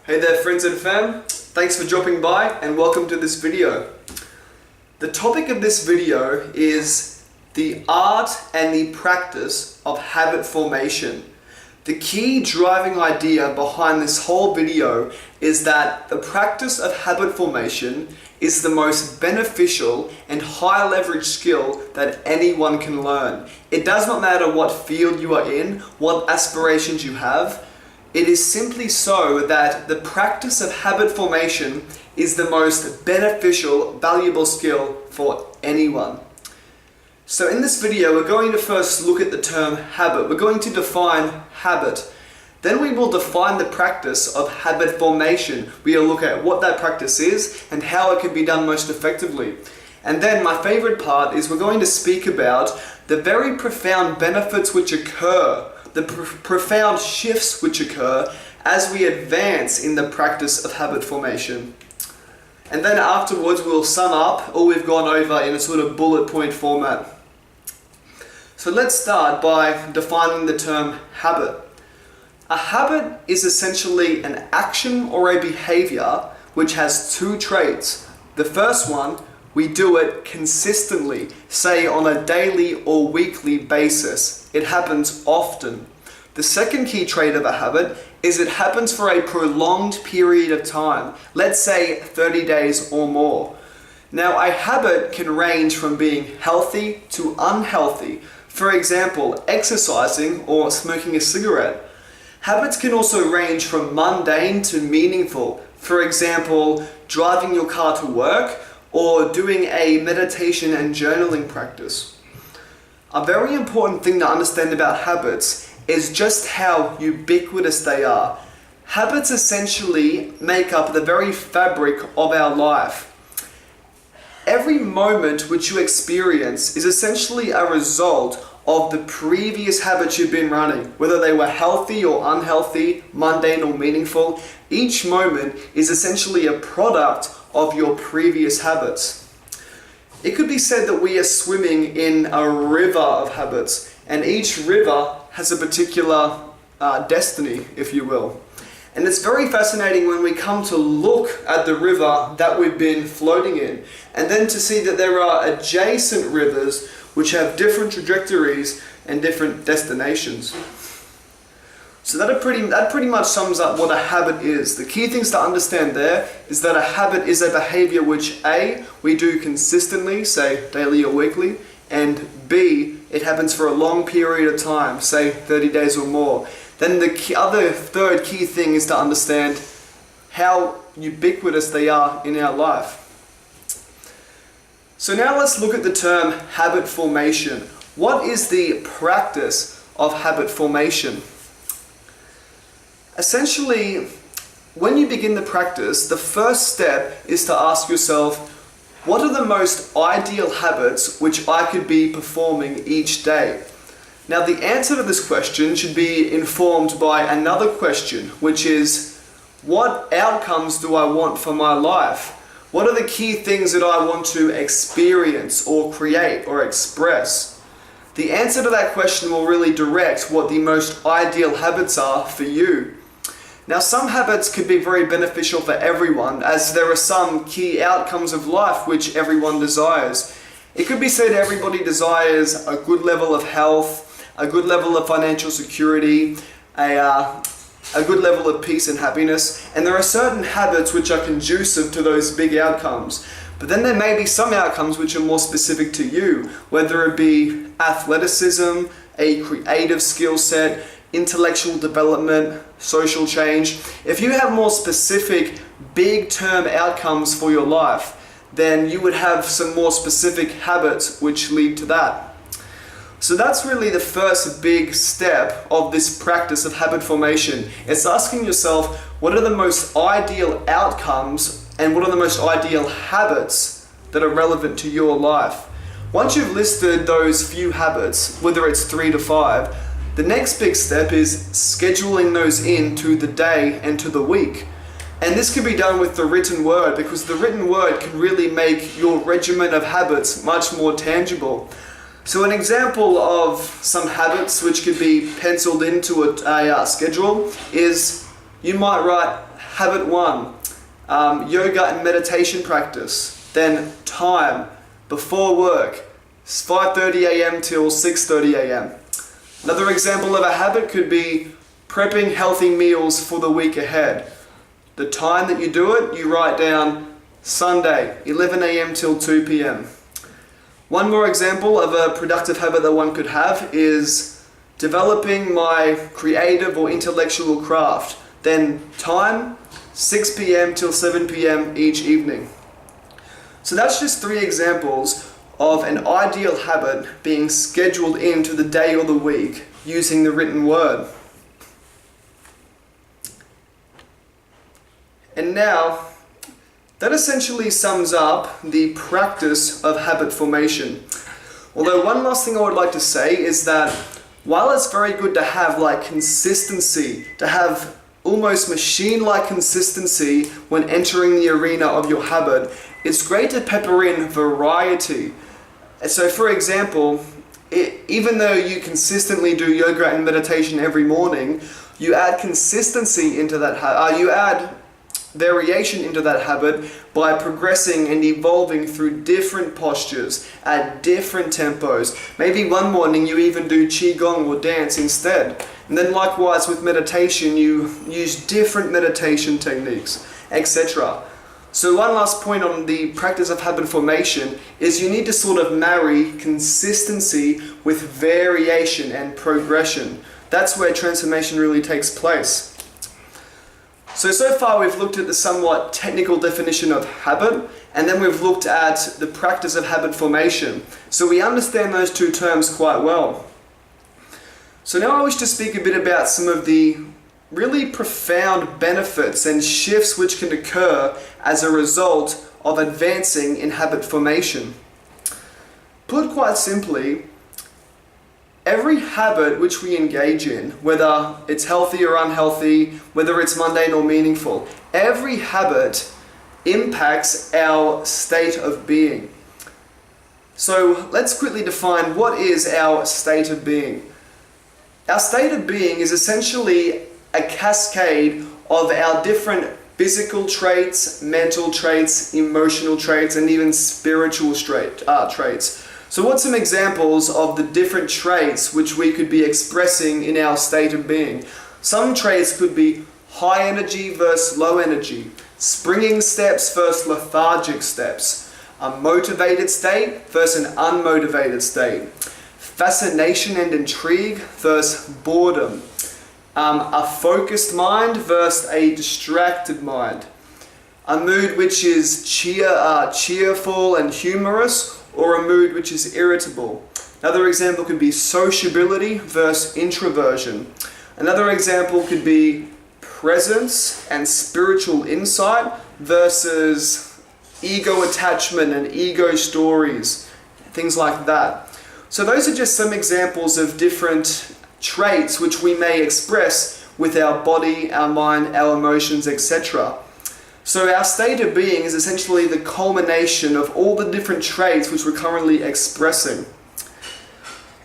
Hey there friends and fam, thanks for dropping by and welcome to this video. The topic of this video is the art and the practice of habit formation. The key driving idea behind this whole video is that the practice of habit formation is the most beneficial and high leverage skill that anyone can learn. It does not matter what field you are in, what aspirations you have. It is simply so that the practice of habit formation is the most beneficial, valuable skill for anyone. So in this video, we're going to first look at the term habit. We're going to define habit. Then we will define the practice of habit formation. We'll look at what that practice is and how it can be done most effectively. And then my favorite part is we're going to speak about the very profound benefits which occur, the profound shifts which occur as we advance in the practice of habit formation. And then afterwards we'll sum up all we've gone over in a sort of bullet point format. So let's start by defining the term habit. A habit is essentially an action or a behavior which has two traits. The first one, we do it consistently, say on a daily or weekly basis. It happens often. The second key trait of a habit is it happens for a prolonged period of time, let's say 30 days or more. Now, a habit can range from being healthy to unhealthy. For example, exercising or smoking a cigarette. Habits can also range from mundane to meaningful. For example, driving your car to work or doing a meditation and journaling practice. A very important thing to understand about habits is just how ubiquitous they are. Habits essentially make up the very fabric of our life. Every moment which you experience is essentially a result of the previous habits you've been running, whether they were healthy or unhealthy, mundane or meaningful. Each moment is essentially a product of your previous habits. It could be said that we are swimming in a river of habits, and each river has a particular destiny, if you will. And it's very fascinating when we come to look at the river that we've been floating in, and then to see that there are adjacent rivers which have different trajectories and different destinations. So that pretty much sums up what a habit is. The key things to understand there is that a habit is a behavior which A, we do consistently, say daily or weekly, and B, it happens for a long period of time, say 30 days or more. Then the third key thing is to understand how ubiquitous they are in our life. So now let's look at the term habit formation. What is the practice of habit formation? Essentially, when you begin the practice, the first step is to ask yourself, what are the most ideal habits which I could be performing each day? Now, the answer to this question should be informed by another question, which is, what outcomes do I want for my life? What are the key things that I want to experience or create or express? The answer to that question will really direct what the most ideal habits are for you. Now, some habits could be very beneficial for everyone, as there are some key outcomes of life which everyone desires. It could be said everybody desires a good level of health, a good level of financial security, a good level of peace and happiness, and there are certain habits which are conducive to those big outcomes. But then there may be some outcomes which are more specific to you, whether it be athleticism, a creative skill set, intellectual development, social change. If you have more specific big term outcomes for your life, then you would have some more specific habits which lead to that. So that's really the first big step of this practice of habit formation. It's asking yourself, what are the most ideal outcomes and what are the most ideal habits that are relevant to your life? Once you've listed those few habits, whether it's 3 to 5, the next big step is scheduling those into the day and to the week. And this can be done with the written word, because the written word can really make your regimen of habits much more tangible. So an example of some habits which could be penciled into a schedule is you might write habit 1, yoga and meditation practice. Then time, before work, 5:30 a.m. till 6:30 a.m. Another example of a habit could be prepping healthy meals for the week ahead. The time that you do it, you write down Sunday, 11 a.m. till 2 p.m. One more example of a productive habit that one could have is developing my creative or intellectual craft. Then time, 6 p.m. till 7 p.m. each evening. So that's just 3 examples of an ideal habit being scheduled into the day or the week using the written word. And now, that essentially sums up the practice of habit formation. Although one last thing I would like to say is that while it's very good to have consistency, to have almost machine-like consistency when entering the arena of your habit, it's great to pepper in variety. So for example, even though you consistently do yoga and meditation every morning, you add consistency into that you add variation into that habit by progressing and evolving through different postures at different tempos. Maybe one morning you even do qigong or dance instead. And then likewise with meditation, you use different meditation techniques, etc. So one last point on the practice of habit formation is you need to sort of marry consistency with variation and progression. That's where transformation really takes place. So far we've looked at the somewhat technical definition of habit, and then we've looked at the practice of habit formation. So we understand those two terms quite well. So now I wish to speak a bit about some of the really profound benefits and shifts which can occur as a result of advancing in habit formation. Put quite simply, every habit which we engage in, whether it's healthy or unhealthy, whether it's mundane or meaningful, every habit impacts our state of being. So let's quickly define what is our state of being. Our state of being is essentially a cascade of our different physical traits, mental traits, emotional traits, and even spiritual traits. So what's some examples of the different traits which we could be expressing in our state of being? Some traits could be high energy versus low energy, springing steps versus lethargic steps, a motivated state versus an unmotivated state, fascination and intrigue versus boredom, a focused mind versus a distracted mind, a mood which is cheerful and humorous, or a mood which is irritable. Another example could be sociability versus introversion. Another example could be presence and spiritual insight versus ego attachment and ego stories, things like that. So those are just some examples of different traits which we may express with our body, our mind, our emotions, etc. So our state of being is essentially the culmination of all the different traits which we're currently expressing.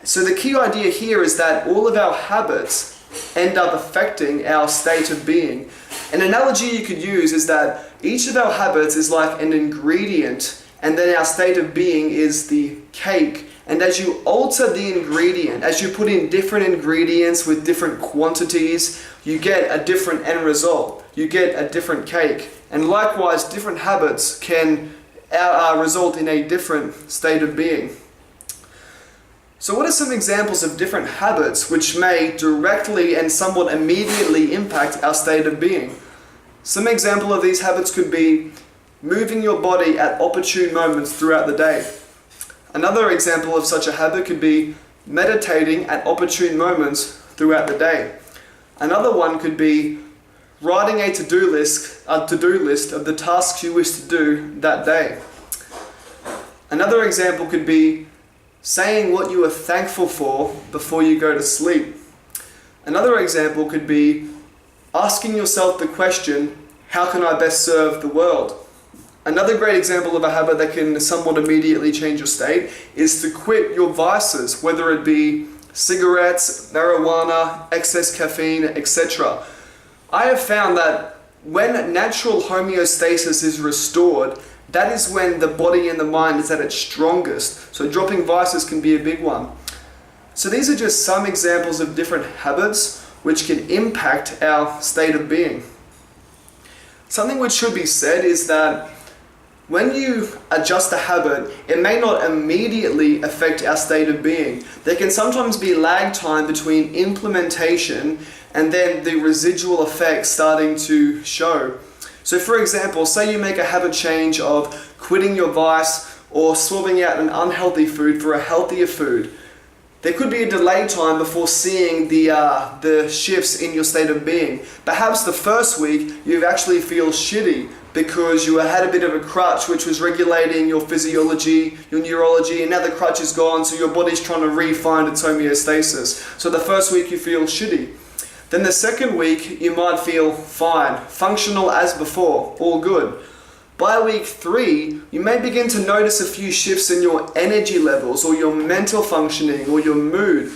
So the key idea here is that all of our habits end up affecting our state of being. An analogy you could use is that each of our habits is like an ingredient, and then our state of being is the cake. And as you alter the ingredient, as you put in different ingredients with different quantities, you get a different end result. You get a different cake. And likewise, different habits can result in a different state of being. So what are some examples of different habits which may directly and somewhat immediately impact our state of being? Some example of these habits could be moving your body at opportune moments throughout the day. Another example of such a habit could be meditating at opportune moments throughout the day. Another one could be writing a to-do list of the tasks you wish to do that day. Another example could be saying what you are thankful for before you go to sleep. Another example could be asking yourself the question, how can I best serve the world? Another great example of a habit that can somewhat immediately change your state is to quit your vices, whether it be cigarettes, marijuana, excess caffeine, etc. I have found that when natural homeostasis is restored, that is when the body and the mind is at its strongest. So dropping vices can be a big one. So these are just some examples of different habits which can impact our state of being. Something which should be said is that when you adjust a habit, it may not immediately affect our state of being. There can sometimes be lag time between implementation and then the residual effects starting to show. So for example, say you make a habit change of quitting your vice or swapping out an unhealthy food for a healthier food. There could be a delay time before seeing the shifts in your state of being. Perhaps the first week you actually feel shitty because you had a bit of a crutch which was regulating your physiology, your neurology, and now the crutch is gone, so your body's trying to re-find its homeostasis. So the first week you feel shitty. Then the second week you might feel fine, functional as before, all good. By week 3, you may begin to notice a few shifts in your energy levels or your mental functioning or your mood.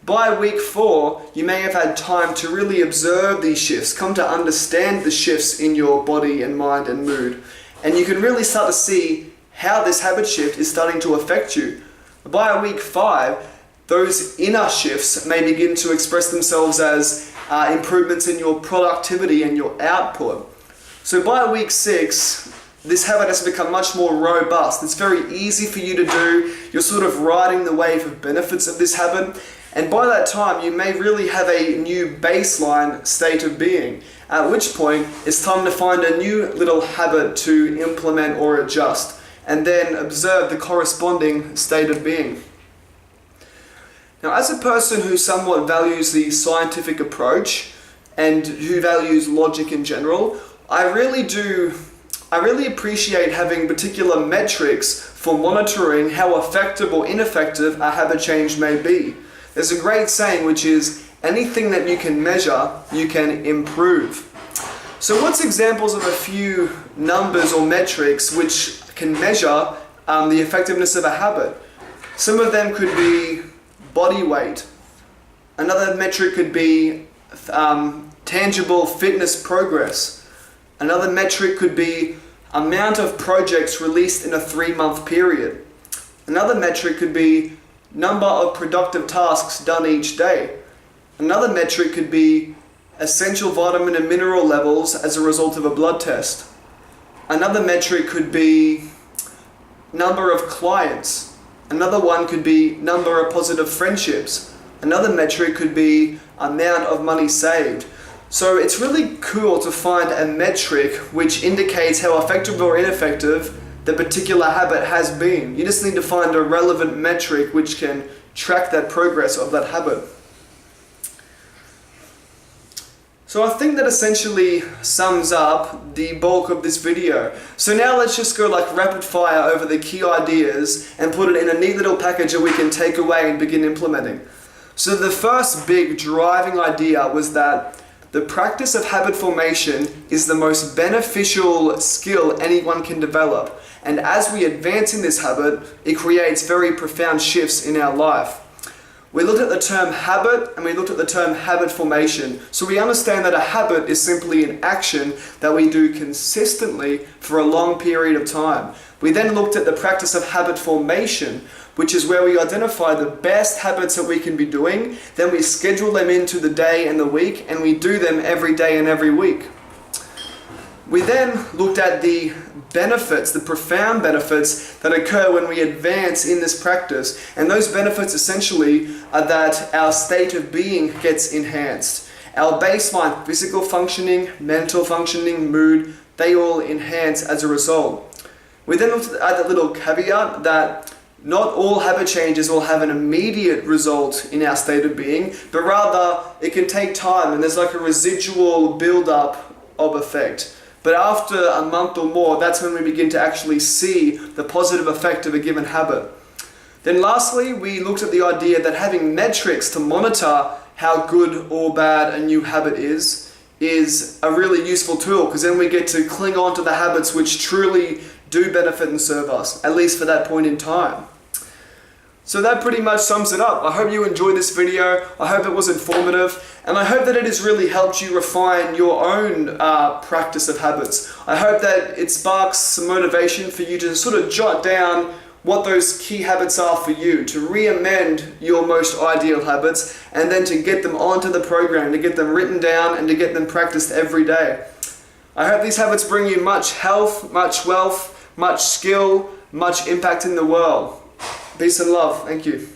By week 4, you may have had time to really observe these shifts, come to understand the shifts in your body and mind and mood. And you can really start to see how this habit shift is starting to affect you. By week 5, those inner shifts may begin to express themselves as improvements in your productivity and your output. So by week 6, this habit has become much more robust. It's very easy for you to do. You're sort of riding the wave of benefits of this habit. And by that time, you may really have a new baseline state of being, at which point it's time to find a new little habit to implement or adjust, and then observe the corresponding state of being. Now, as a person who somewhat values the scientific approach and who values logic in general, I really appreciate having particular metrics for monitoring how effective or ineffective a habit change may be. There's a great saying which is, anything that you can measure, you can improve. So what's examples of a few numbers or metrics which can measure the effectiveness of a habit? Some of them could be body weight. Another metric could be tangible fitness progress. Another metric could be amount of projects released in a 3-month period. Another metric could be number of productive tasks done each day. Another metric could be essential vitamin and mineral levels as a result of a blood test. Another metric could be number of clients. Another one could be number of positive friendships. Another metric could be amount of money saved. So it's really cool to find a metric which indicates how effective or ineffective the particular habit has been. You just need to find a relevant metric which can track that progress of that habit. So I think that essentially sums up the bulk of this video. So now let's just go like rapid fire over the key ideas and put it in a neat little package that we can take away and begin implementing. So the first big driving idea was that the practice of habit formation is the most beneficial skill anyone can develop. And as we advance in this habit, it creates very profound shifts in our life. We looked at the term habit and we looked at the term habit formation. So we understand that a habit is simply an action that we do consistently for a long period of time. We then looked at the practice of habit formation, which is where we identify the best habits that we can be doing, then we schedule them into the day and the week, and we do them every day and every week. We then looked at the benefits, the profound benefits that occur when we advance in this practice, and those benefits essentially are that our state of being gets enhanced. Our baseline physical functioning, mental functioning, mood, they all enhance as a result. We then looked at the little caveat that not all habit changes will have an immediate result in our state of being, but rather it can take time and there's like a residual build-up of effect. But after a month or more, that's when we begin to actually see the positive effect of a given habit. Then lastly, we looked at the idea that having metrics to monitor how good or bad a new habit is a really useful tool, because then we get to cling on to the habits which truly do benefit and serve us, at least for that point in time. So that pretty much sums it up. I hope you enjoyed this video. I hope it was informative, and I hope that it has really helped you refine your own practice of habits. I hope that it sparks some motivation for you to sort of jot down what those key habits are for you, to re-amend your most ideal habits, and then to get them onto the program, to get them written down and to get them practiced every day. I hope these habits bring you much health, much wealth, much skill, much impact in the world. Peace and love. Thank you.